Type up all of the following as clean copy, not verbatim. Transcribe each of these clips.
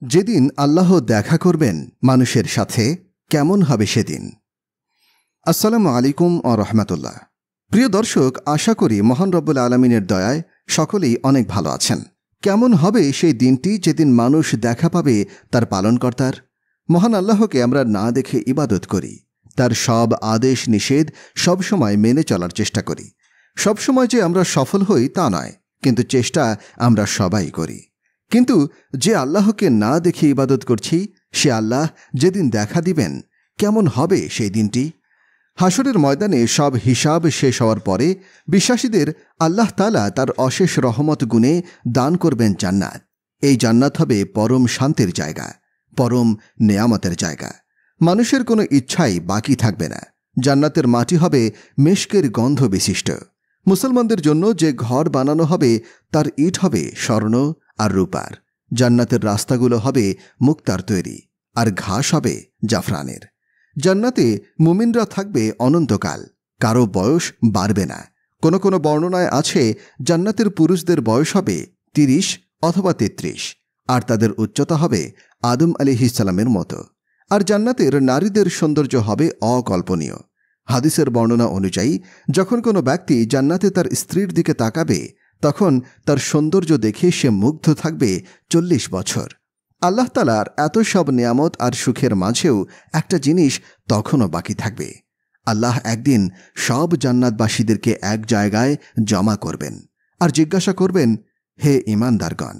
যেদিন আল্লাহ দেখা করবেন মানুষের সাথে, কেমন হবে সেদিন? আসসালামু আলাইকুম ও রহমতুল্লাহ। প্রিয় দর্শক, আশা করি মহান রব্বুল আলমিনের দয়ায় সকলেই অনেক ভালো আছেন। কেমন হবে সেই দিনটি যেদিন মানুষ দেখা পাবে তার পালনকর্তার? মহান আল্লাহকে আমরা না দেখে ইবাদত করি, তার সব আদেশ নিষেধ সবসময় মেনে চলার চেষ্টা করি। সবসময় যে আমরা সফল হই তা নয়, কিন্তু চেষ্টা আমরা সবাই করি। কিন্তু যে আল্লাহকে না দেখে ইবাদত করছি, সে আল্লাহ যেদিন দেখা দিবেন, কেমন হবে সেই দিনটি? হাসরের ময়দানে সব হিসাব শেষ হওয়ার পরে বিশ্বাসীদের আল্লাহ তাআলা তার অশেষ রহমত গুণে দান করবেন জান্নাত। এই জান্নাত হবে পরম শান্তির জায়গা, পরম নেয়ামতের জায়গা। মানুষের কোনো ইচ্ছাই বাকি থাকবে না। জান্নাতের মাটি হবে মেশকের গন্ধ বিশিষ্ট। মুসলমানদের জন্য যে ঘর বানানো হবে তার ইট হবে স্বর্ণ আর রূপার। জান্নাতের রাস্তাগুলো হবে মুক্তার তৈরি, আর ঘাস হবে জাফরানের। জান্নাতে মুমিনরা থাকবে অনন্তকাল, কারো বয়স বাড়বে না। কোনো কোনো বর্ণনায় আছে জান্নাতের পুরুষদের বয়স হবে ৩০ অথবা ৩৩, আর তাদের উচ্চতা হবে আদম আলাইহিসসালামের মতো। আর জান্নাতের নারীদের সৌন্দর্য হবে অকল্পনীয়। হাদিসের বর্ণনা অনুযায়ী যখন কোনো ব্যক্তি জান্নাতে তার স্ত্রীর দিকে তাকাবে, তখন তার সৌন্দর্য দেখে সে মুগ্ধ থাকবে ৪০ বছর। আল্লাহ তাআলার এত সব নিয়ামত আর সুখের মাঝেও একটা জিনিস তখনও বাকি থাকবে। আল্লাহ একদিন সব জান্নাতবাসীদেরকে এক জায়গায় জমা করবেন আর জিজ্ঞাসা করবেন, হে ঈমানদারগণ,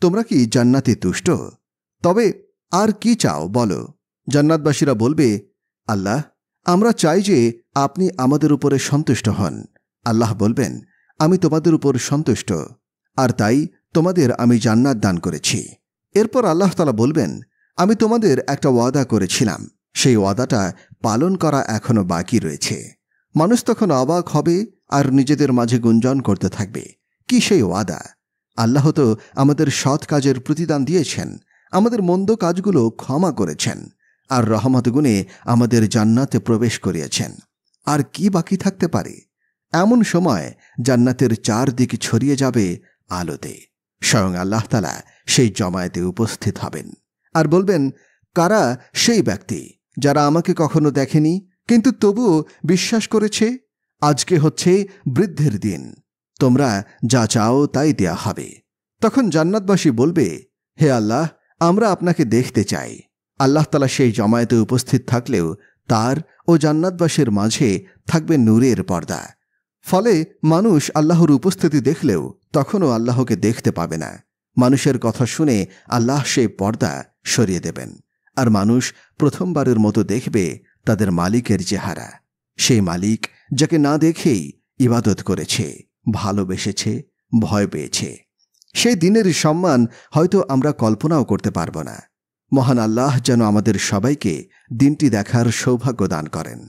তোমরা কি জান্নাতে তুষ্ট? তবে আর কি চাও বলো? জান্নাতবাসীরা বলবে, আল্লাহ, আমরা চাই যে আপনি আমাদের উপরে সন্তুষ্ট হন। আল্লাহ বলবেন, আমি তোমাদের উপর সন্তুষ্ট, আর তাই তোমাদের আমি জান্নাত দান করেছি। এরপর আল্লাহ তাআলা বলবেন, আমি তোমাদের একটা ওয়াদা করেছিলাম, সেই ওয়াদাটা পালন করা এখনো বাকি রয়েছে। মানুষ তখন অবাক হবে আর নিজেদের মাঝে গুঞ্জন করতে থাকবে, কি সেই ওয়াদা? আল্লাহ তো আমাদের সৎ কাজের প্রতিদান দিয়েছেন, আমাদের মন্দ কাজগুলো ক্ষমা করেছেন, আর রহমত গুণে আমাদের জান্নাতে প্রবেশ করিয়েছেন। আর কি বাকি থাকতে পারে? এমন সময় জান্নাতের চারদিকে ছড়িয়ে যাবে আলোতে। স্বয়ং আল্লাহ তাআলা সেই জমায়েতে উপস্থিত হবেন আর বলবেন, কারা সেই ব্যক্তি যারা আমাকে কখনো দেখেনি কিন্তু তবুও বিশ্বাস করেছে? আজকে হচ্ছে বৃদ্ধির দিন, তোমরা যা চাও তাই দেয়া হবে। তখন জান্নাতবাসী বলবে, হে আল্লাহ, আমরা আপনাকে দেখতে চাই। আল্লাহ তাআলা সেই জমায়েতে উপস্থিত থাকলেও তার ও জান্নাতবাসীর মাঝে থাকবে নূরের পর্দা। ফলে মানুষ আল্লাহর উপস্থিতি দেখলেও তখনও আল্লাহকে দেখতে পাবে না। মানুষের কথা শুনে আল্লাহ সেই পর্দা সরিয়ে দেবেন, আর মানুষ প্রথমবারের মতো দেখবে তাদের মালিকের চেহারা। সেই মালিক যাকে না দেখেই ইবাদত করেছে, ভালোবেসেছে, ভয় পেয়েছে। সেই দিনের সম্মান হয়তো আমরা কল্পনাও করতে পারব না। মহান আল্লাহ যেন আমাদের সবাইকে দিনটি দেখার সৌভাগ্য দান করেন।